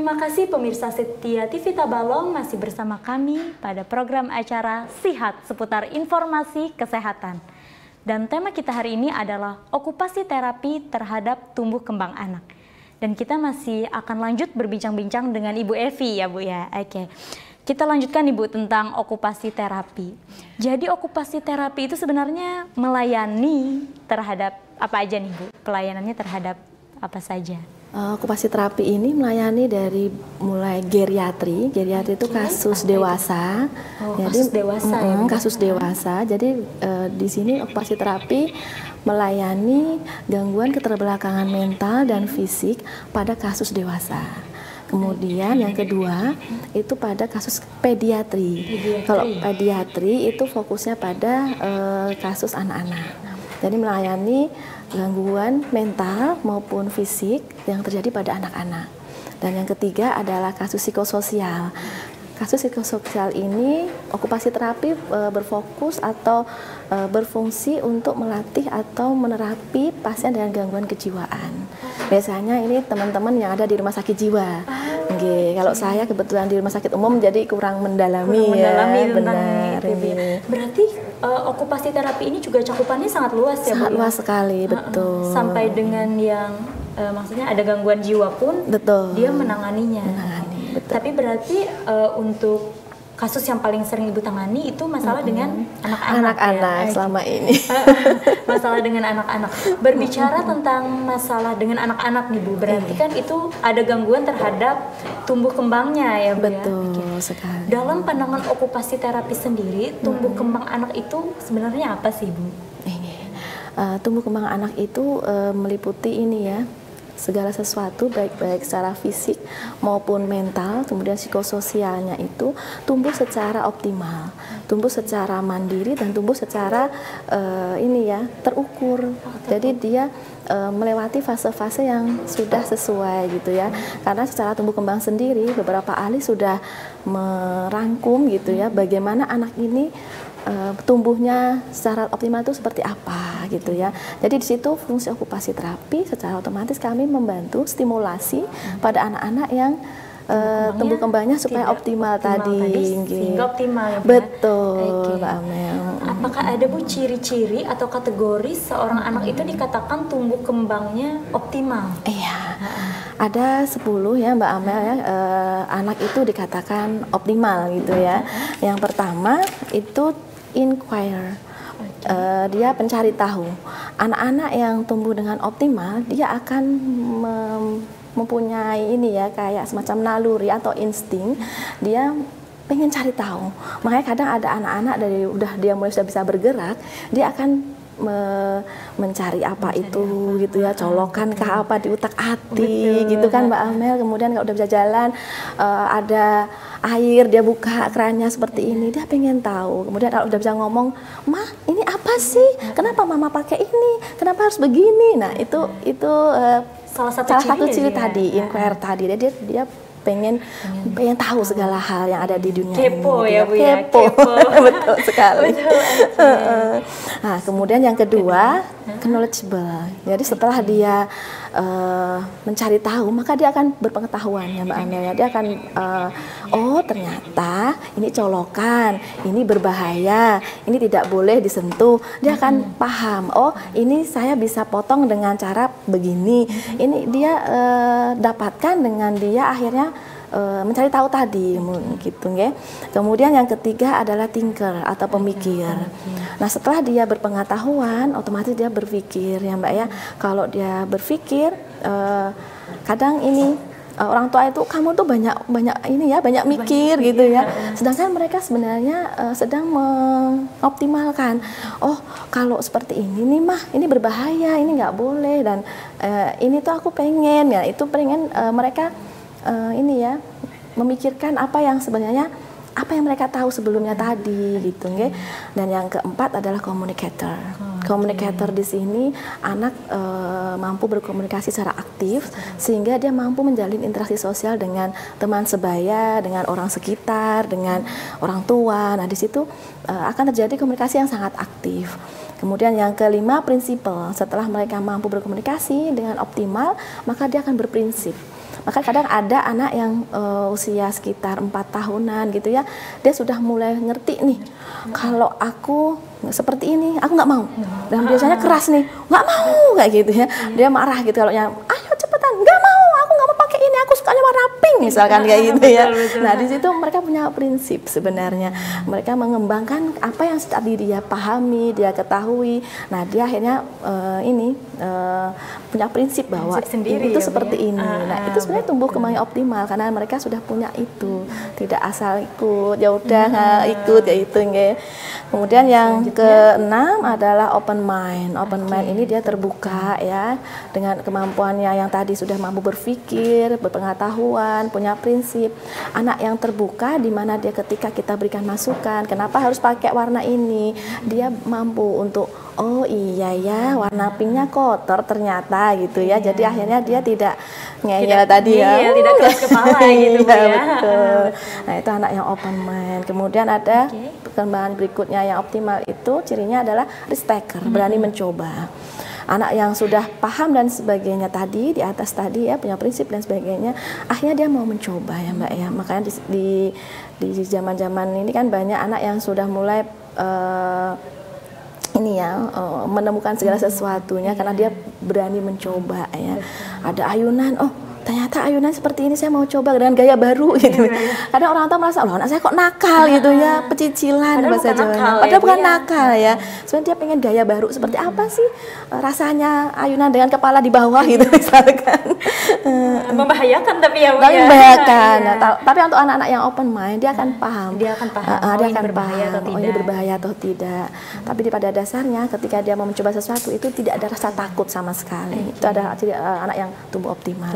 Terima kasih pemirsa setia TV Tabalong masih bersama kami pada program acara Sihat seputar informasi kesehatan. Dan tema kita hari ini adalah okupasi terapi terhadap tumbuh kembang anak. Dan kita masih akan lanjut berbincang-bincang dengan Ibu Evi ya Bu ya. Oke. Kita lanjutkan Ibu tentang okupasi terapi. Jadi okupasi terapi itu sebenarnya melayani terhadap apa aja nih Bu? Pelayanannya terhadap apa saja? Okupasi terapi ini melayani dari mulai geriatri itu kasus dewasa. Jadi, kasus dewasa ya? Kasus dewasa. Jadi di sini okupasi terapi melayani gangguan keterbelakangan mental dan fisik pada kasus dewasa. Kemudian yang kedua itu pada kasus pediatri. Kalau pediatri itu fokusnya pada kasus anak-anak. Jadi melayani gangguan mental maupun fisik yang terjadi pada anak-anak. Dan yang ketiga adalah kasus psikososial. Kasus psikososial ini okupasi terapi berfokus atau berfungsi untuk melatih atau menerapi pasien dengan gangguan kejiwaan. Biasanya ini teman-teman yang ada di rumah sakit jiwa. Kalau saya kebetulan di rumah sakit umum jadi kurang mendalami benar. Berarti okupasi terapi ini juga cakupannya sangat luas ya Bu? Sangat luas sekali, betul. Sampai dengan yang maksudnya ada gangguan jiwa pun betul. Dia menanganinya. Betul. Tapi berarti untuk kasus yang paling sering Ibu tangani itu masalah dengan anak-anak ya? Selama ini. Masalah dengan anak-anak. Berbicara tentang masalah dengan anak-anak nih Bu, berarti kan itu ada gangguan terhadap tumbuh kembangnya ya Bu? Betul sekali. Dalam pandangan okupasi terapi sendiri, tumbuh kembang anak itu sebenarnya apa sih Bu? Tumbuh kembang anak itu meliputi ini ya, segala sesuatu baik secara fisik maupun mental, kemudian psikososialnya itu tumbuh secara optimal, tumbuh secara mandiri dan tumbuh secara terukur. Jadi dia melewati fase-fase yang sudah sesuai gitu ya. Karena secara tumbuh kembang sendiri beberapa ahli sudah merangkum gitu ya bagaimana anak ini tumbuhnya secara optimal itu seperti apa gitu ya. Jadi di situ fungsi okupasi terapi secara otomatis kami membantu stimulasi pada anak-anak yang tumbuh kembangnya supaya optimal tadi. Sehingga optimal ya Bu? Betul, Mbak Amel. Apakah ada Bu ciri-ciri atau kategori seorang anak itu dikatakan tumbuh kembangnya optimal? Iya. Ada 10 ya Mbak Amel ya, anak itu dikatakan optimal gitu ya. Yang pertama itu inquire, dia pencari tahu. Anak-anak yang tumbuh dengan optimal dia akan mempunyai ini ya kayak semacam naluri atau insting, dia pengen cari tahu. Makanya kadang ada anak-anak dari dia mulai sudah bisa bergerak, dia akan mencari apa itu gitu ya, colokan kah apa di utak hati gitu kan Mbak Amel. Kemudian kalau udah bisa jalan, ada air dia buka kerannya seperti ini, dia pengen tahu. Kemudian kalau udah bisa ngomong, "Mah, ini apa sih? Kenapa mama pakai ini? Kenapa harus begini?" Nah, itu salah satu ciri tadi, inquire tadi. Dia pengen tahu segala hal yang ada di dunia kepo ini. Ya Bu ya, kepo. Betul sekali. Nah, kemudian yang kedua, knowledgeable. Jadi setelah dia mencari tahu, maka dia akan berpengetahuan ya Mbak Amel ya. Dia akan oh ternyata ini colokan, ini berbahaya, ini tidak boleh disentuh. Dia akan paham, oh ini saya bisa potong dengan cara begini. Ini dia dapatkan dengan dia akhirnya mencari tahu tadi gitu ya. Kemudian yang ketiga adalah thinker atau pemikir. Nah, setelah dia berpengetahuan, otomatis dia berpikir ya Mbak ya. Kalau dia berpikir, kadang ini orang tua itu kamu tuh banyak mikir gitu ya. Sedangkan mereka sebenarnya sedang mengoptimalkan. Oh, kalau seperti ini nih mah, ini berbahaya, ini nggak boleh dan ini tuh aku pengen ya. Itu pengen mereka memikirkan apa yang sebenarnya apa yang mereka tahu sebelumnya tadi gitu nggih. Dan yang keempat adalah communicator. Communicator di sini anak mampu berkomunikasi secara aktif sehingga dia mampu menjalin interaksi sosial dengan teman sebaya, dengan orang sekitar, dengan orang tua. Nah, di situ akan terjadi komunikasi yang sangat aktif. Kemudian yang kelima, prinsipal. Setelah mereka mampu berkomunikasi dengan optimal, maka dia akan berprinsip. Maka kadang ada anak yang usia sekitar 4 tahunan gitu ya, dia sudah mulai ngerti nih, kalau aku seperti ini, aku nggak mau. Dan biasanya keras nih, nggak mau kayak gitu ya. Dia marah gitu kalau yang, ayo cepetan, nggak mau, aku nggak mau pakai ini, aku sukanya warna pink misalkan kayak gitu ya. Nah di situ mereka punya prinsip sebenarnya. Mereka mengembangkan apa yang tadi dia pahami, dia ketahui. Nah dia akhirnya punya prinsip bahwa sendiri, itu ya, seperti ya? ini. Nah itu sebenarnya tumbuh kembangnya optimal karena mereka sudah punya itu, tidak asal ikut, ya udah nggak ikut ya itu nggak. Kemudian yang keenam adalah open mind. Open mind ini dia terbuka ya, dengan kemampuannya yang tadi sudah mampu berpikir, berpengetahuan, punya prinsip. Anak yang terbuka di mana dia ketika kita berikan masukan, kenapa harus pakai warna ini, dia mampu untuk oh iya ya warna pinknya kotor ternyata gitu ya. Jadi akhirnya dia tidak ngeyel tadi ya, tidak keras kepala gitu ya, ya. betul. Nah itu anak yang open mind. Kemudian ada perkembangan berikutnya yang optimal itu cirinya adalah risk taker, berani mencoba. Anak yang sudah paham dan sebagainya tadi di atas tadi ya, punya prinsip dan sebagainya, akhirnya dia mau mencoba ya Mbak ya. Makanya di zaman-zaman ini kan banyak anak yang sudah mulai menemukan segala sesuatunya karena dia berani mencoba ya. Ada ayunan, oh ternyata ayunan seperti ini saya mau coba dengan gaya baru gitu. Kadang orang tua merasa, loh anak saya kok nakal gitu ya, pecicilan bahasa Jawa. Padahal bukan nakal ya. Sebenarnya dia pengen gaya baru seperti apa sih rasanya ayunan dengan kepala di bawah gitu misalkan. Membahayakan tapi ya Bu ya. Membahayakan. Nah, tapi untuk anak-anak yang open mind dia akan paham. Dia akan paham. Dia akan berbahaya paham atau tidak. ini berbahaya atau tidak. Tapi pada dasarnya ketika dia mau mencoba sesuatu itu tidak ada rasa takut sama sekali. Itu adalah anak yang tumbuh optimal.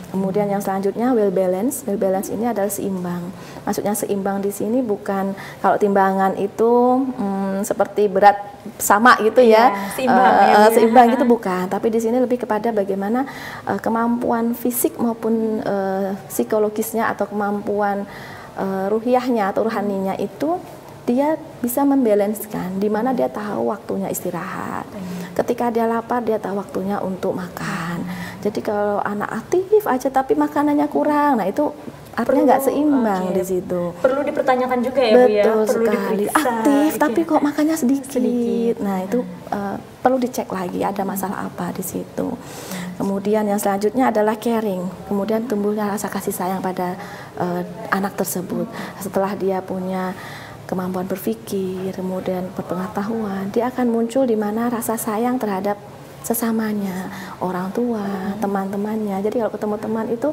Kemudian yang selanjutnya well balance. Well balance ini adalah seimbang. Maksudnya seimbang di sini bukan kalau timbangan itu seperti berat sama gitu ya. Seimbang gitu bukan. Tapi di sini lebih kepada bagaimana kemampuan fisik maupun psikologisnya atau kemampuan ruhiyahnya atau rohaninya itu dia bisa membalanskan, di mana dia tahu waktunya istirahat. Ketika dia lapar, dia tahu waktunya untuk makan. Jadi kalau anak aktif aja tapi makanannya kurang, nah itu artinya nggak seimbang di situ. Perlu dipertanyakan juga ya Bu ya. Betul Perlu sekali. Aktif tapi kok makannya sedikit. Nah itu perlu dicek lagi ada masalah apa di situ. Kemudian yang selanjutnya adalah caring. Kemudian tumbuhnya rasa kasih sayang pada anak tersebut. Setelah dia punya kemampuan berpikir, kemudian berpengetahuan, dia akan muncul di mana rasa sayang terhadap sesamanya, orang tua, teman-temannya. Jadi kalau ketemu teman itu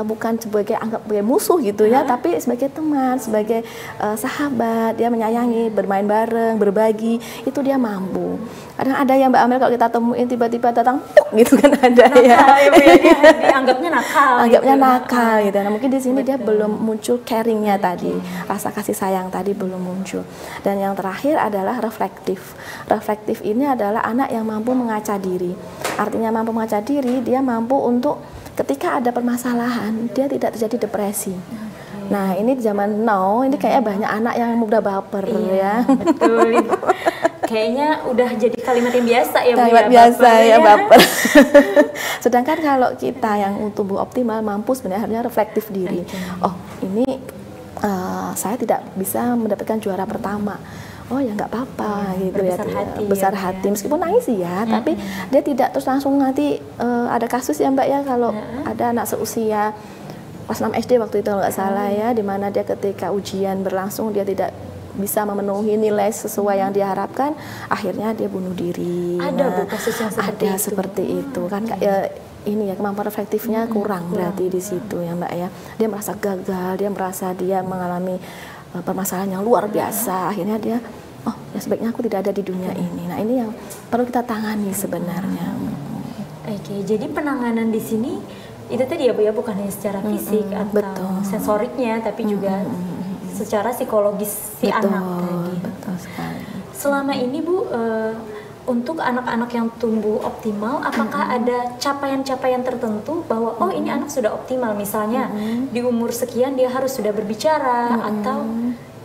bukan sebagai anggap sebagai musuh gitu ya, tapi sebagai teman, sebagai sahabat. Dia menyayangi, bermain bareng, berbagi, itu dia mampu. Kadang ada yang Mbak Amel kalau kita temuin tiba-tiba datang puk gitu kan ada nakal, ya. Dia dianggapnya nakal. Anggapnya gitu. Nakal gitu. Nah mungkin di sini dia belum muncul caringnya tadi, rasa kasih sayang tadi belum muncul. Dan yang terakhir adalah reflektif. Reflektif ini adalah anak yang mampu mengaca diri. Artinya mampu mengaca diri, dia mampu untuk ketika ada permasalahan dia tidak terjadi depresi. Nah ini di zaman now ini kayaknya banyak anak yang mudah baper ya. Betul. Kayaknya udah jadi kalimat yang biasa ya Bu. Kalimat biasa ya baper. Sedangkan kalau kita yang tumbuh optimal mampu sebenarnya harusnya reflektif diri. Oh ini saya tidak bisa mendapatkan juara pertama. Oh ya nggak apa-apa gitu ya, besar hati meskipun nangis ya, tapi dia tidak terus langsung nanti ada kasus ya Mbak ya kalau ada anak seusia kelas 6 SD waktu itu nggak salah ya, di mana dia ketika ujian berlangsung dia tidak bisa memenuhi nilai sesuai yang diharapkan, akhirnya dia bunuh diri. Ada Bu kasus yang seperti itu? Seperti itu kan ini ya kemampuan reflektifnya kurang berarti di situ ya Mbak ya. Dia merasa gagal, dia merasa dia mengalami permasalahan yang luar biasa, akhirnya dia oh ya sebaiknya aku tidak ada di dunia ini. Nah ini yang perlu kita tangani sebenarnya. Oke, jadi penanganan di sini itu tadi ya Bu ya, bukan hanya secara fisik atau sensoriknya, tapi juga secara psikologis si anak tadi. Betul sekali. Selama ini Bu, untuk anak-anak yang tumbuh optimal, apakah ada capaian-capaian tertentu bahwa oh ini anak sudah optimal, misalnya di umur sekian dia harus sudah berbicara atau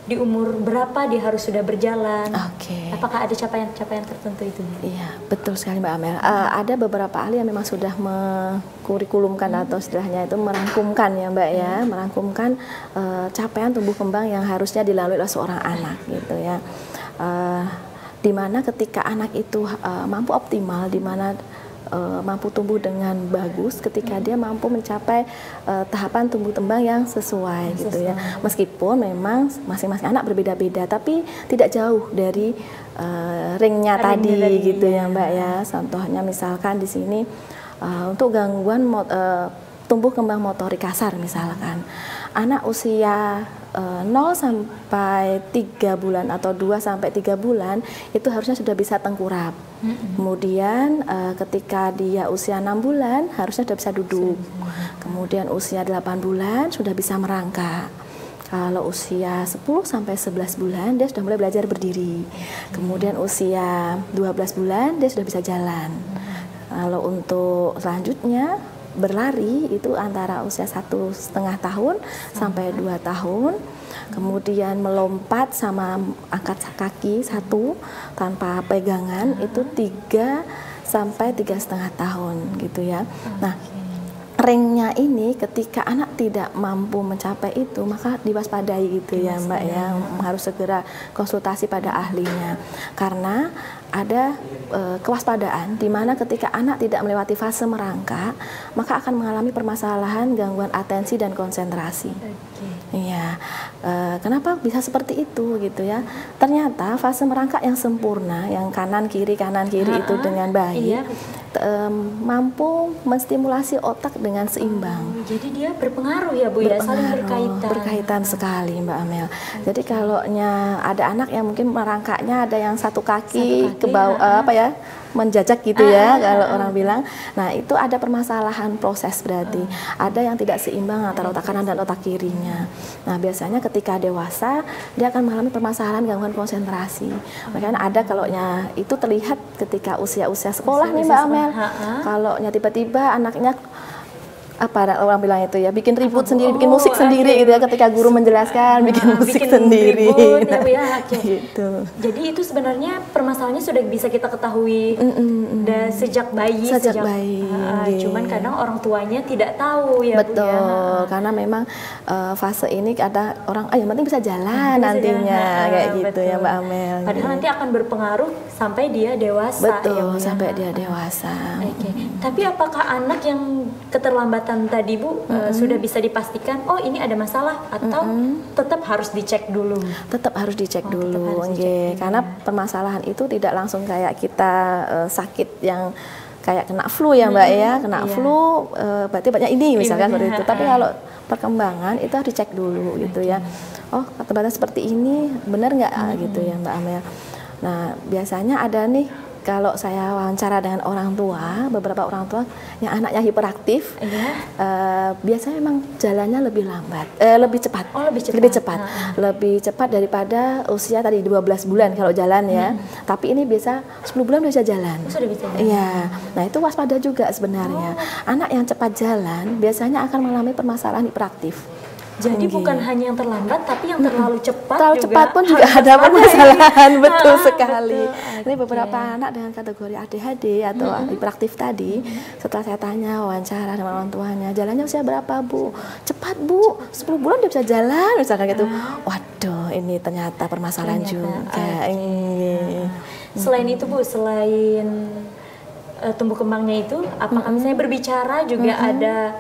di umur berapa dia harus sudah berjalan? Oke. Apakah ada capaian-capaian tertentu itu? Iya, betul sekali Mbak Amel. Ada beberapa ahli yang memang sudah mengkurikulumkan atau istilahnya itu merangkumkan ya Mbak ya, merangkumkan capaian tumbuh kembang yang harusnya dilalui oleh seorang anak gitu ya. Di mana ketika anak itu mampu optimal, di mana mampu tumbuh dengan bagus ketika dia mampu mencapai tahapan tumbuh kembang yang sesuai gitu ya. Meskipun memang masing-masing anak berbeda-beda, tapi tidak jauh dari ringnya tadi gitu ya Mbak ya. Contohnya misalkan di sini untuk gangguan tumbuh kembang motorik kasar misalkan, anak usia 0 sampai 3 bulan atau 2 sampai 3 bulan itu harusnya sudah bisa tengkurap. Kemudian ketika dia usia 6 bulan harusnya sudah bisa duduk. Kemudian usia 8 bulan sudah bisa merangkak. Kalau usia 10 sampai 11 bulan dia sudah mulai belajar berdiri. Kemudian usia 12 bulan dia sudah bisa jalan. Kalau untuk selanjutnya berlari itu antara usia 1,5 tahun sampai 2 tahun. Kemudian melompat sama angkat kaki 1 tanpa pegangan itu 3 sampai 3,5 tahun gitu ya. Nah, ringnya ini ketika anak tidak mampu mencapai itu maka diwaspadai gitu ya Mbak ya, harus segera konsultasi pada ahlinya karena ada kewaspadaan di mana ketika anak tidak melewati fase merangkak maka akan mengalami permasalahan gangguan atensi dan konsentrasi. Iya, kenapa bisa seperti itu gitu ya? Ternyata fase merangkak yang sempurna, yang kanan kiri itu dengan baik, mampu menstimulasi otak dengan seimbang. Jadi dia berpengaruh ya Bu ya, saling berkaitan. Berkaitan sekali Mbak Amel. Jadi kalau ada anak yang mungkin merangkaknya ada yang satu kaki ke bawah menjajak gitu ya kalau orang bilang. Nah, itu ada permasalahan proses berarti. Ada yang tidak seimbang antara otak kanan dan otak kirinya. Nah, biasanya ketika dewasa dia akan mengalami permasalahan gangguan konsentrasi. Makanya ada kalaunya itu terlihat ketika usia-usia sekolah nih Mbak Amel. Kalaunya tiba-tiba anaknya orang bilang itu ya, bikin ribut sendiri, bikin musik sendiri gitu ya, ketika guru menjelaskan bikin musik sendiri ribut, ya, gitu. Jadi itu sebenarnya permasalahannya sudah bisa kita ketahui sejak bayi, cuman kadang orang tuanya tidak tahu ya. Betul, Bu, ya. Karena memang fase ini ada orang yang penting bisa jalan nantinya kayak gitu ya Mbak Amel. Padahal nanti akan berpengaruh sampai dia dewasa. Betul, sampai dia dewasa. Tapi apakah anak yang keterlambatan tadi Bu sudah bisa dipastikan ini ada masalah atau tetap harus dicek dulu? Tetap harus dicek dulu, karena permasalahan itu tidak langsung kayak kita sakit yang kayak kena flu ya Mbak ya, kena flu berarti banyak ini misalkan seperti itu. Tapi kalau perkembangan itu harus dicek dulu gitu ya. Oh, perkembangan seperti ini benar nggak gitu ya Mbak Amel. Nah, biasanya ada nih kalau saya wawancara dengan orang tua, beberapa orang tua yang anaknya hiperaktif, biasanya memang jalannya lebih lambat, lebih cepat, lebih cepat daripada usia tadi 12 bulan kalau jalan ya. Tapi ini biasa 10 bulan sudah bisa jalan. Iya, nah itu waspada juga sebenarnya. Anak yang cepat jalan biasanya akan mengalami permasalahan hiperaktif. Jadi bukan hanya yang terlambat, tapi yang terlalu cepat terlalu cepat pun juga ada permasalahan. Betul sekali. Ini beberapa anak dengan kategori ADHD atau hiperaktif tadi, setelah saya tanya wawancara dengan orang tuanya, jalannya usia berapa Bu? Cepat Bu, 10 bulan dia bisa jalan misalkan gitu. Waduh, ini ternyata permasalahan juga. Selain itu Bu, selain tumbuh kembangnya itu, apakah misalnya berbicara juga ada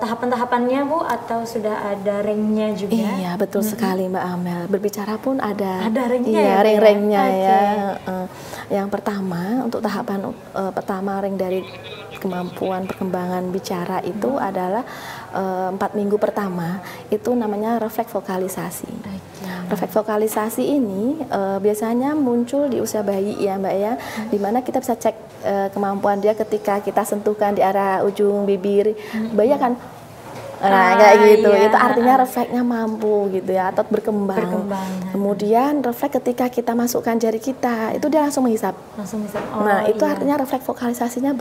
tahapan-tahapannya Bu, atau sudah ada ringnya juga? Iya, betul sekali Mbak Amel. Berbicara pun ada ringnya, iya, ring-ringnya ya. Yang pertama, untuk tahapan pertama ring dari kemampuan perkembangan bicara itu adalah 4 minggu pertama, itu namanya refleks vokalisasi. Refleks vokalisasi ini biasanya muncul di usia bayi ya Mbak ya, dimana kita bisa cek kemampuan dia ketika kita sentuhkan di arah ujung bibir. Bayi akan Nah, kayak gitu. Iya. Itu artinya refleksnya mampu gitu ya, atau berkembang. Kemudian refleks ketika kita masukkan jari kita, itu dia langsung menghisap. Nah, itu artinya refleks vokalisasinya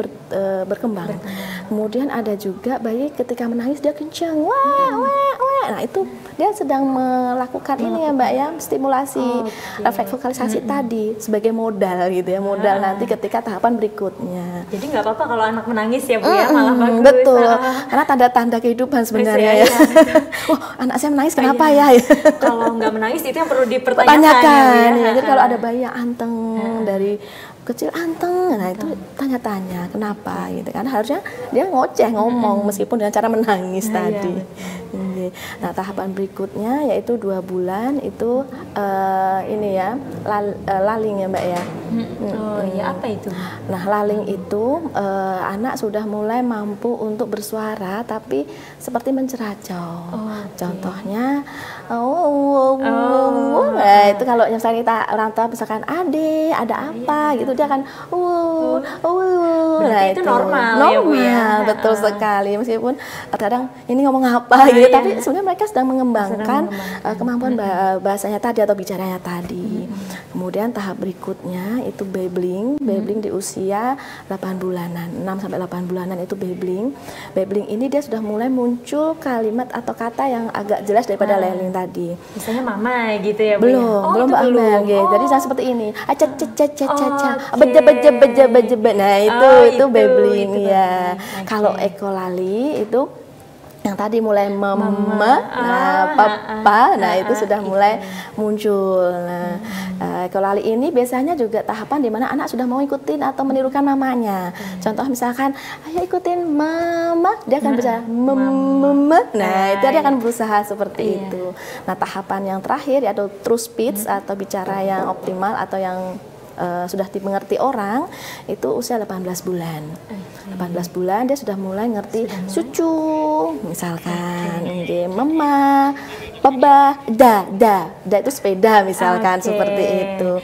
berkembang. Kemudian ada juga bayi ketika menangis dia kencang. Wah, wah, wah. Nah, itu dia sedang melakukan ini ya Mbak ya, stimulasi refleks vokalisasi tadi sebagai modal gitu ya, modal nanti ketika tahapan berikutnya. Jadi nggak apa-apa kalau anak menangis ya Bu ya, malah bagus. Betul, karena tanda-tanda kehidupan sebenarnya ya. Wah, anak saya menangis kenapa ya? Kalau nggak menangis itu yang perlu dipertanyakan ya. Jadi kalau ada bayi yang anteng dari kecil anteng, nah itu tanya-tanya kenapa gitu kan, harusnya dia ngoceh ngomong meskipun dengan cara menangis tadi. Nah, tahapan berikutnya yaitu 2 bulan itu ini ya, laling ya Mbak ya. Iya, apa itu? Nah, laling itu anak sudah mulai mampu untuk bersuara tapi seperti menceracau. Contohnya nah, itu kalau misalnya kita orang tua misalkan ade ada apa gitu, dia akan berarti itu normal ya Bu ya? Betul sekali, meskipun kadang ini ngomong apa gitu, tapi sebenarnya mereka sedang mengembangkan kemampuan bahasanya tadi atau bicaranya tadi. Kemudian tahap berikutnya itu babbling di usia 8 bulanan, 6 sampai 8 bulanan itu babbling. Babbling ini dia sudah mulai muncul kalimat atau kata yang agak jelas daripada laling tadi. Misalnya mama gitu ya Bu? Belum Mbak Amel gitu. Jadi seperti ini. Beja. Nah, itu babbling ya. Kalau ekolali itu yang tadi mulai papa, nah itu sudah mulai muncul. Nah, ekolali ini biasanya juga tahapan di mana anak sudah mau ikutin atau menirukan mamanya. Contoh misalkan, ayo ikutin mama, dia akan bicara mama. Nah, itu dia akan berusaha seperti itu. Nah, tahapan yang terakhir yaitu true speech atau bicara yang optimal atau yang sudah dimengerti orang, itu usia 18 bulan. 18 bulan dia sudah mulai ngerti sucu, misalkan, mama, papa, da itu sepeda misalkan, seperti itu.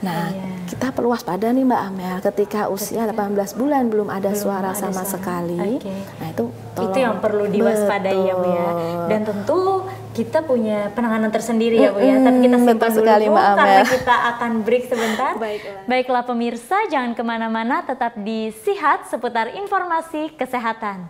Nah, kita perlu waspada nih Mbak Amel, ketika usia 18 bulan belum ada suara sama sekali. Nah, itu tolong, itu yang perlu diwaspadai ya Bu ya. Dan tentu kita punya penanganan tersendiri ya Bu ya, tapi kita simpan dulu karena kita akan break sebentar. Baiklah pemirsa, jangan kemana-mana, tetap di Sihat seputar informasi kesehatan.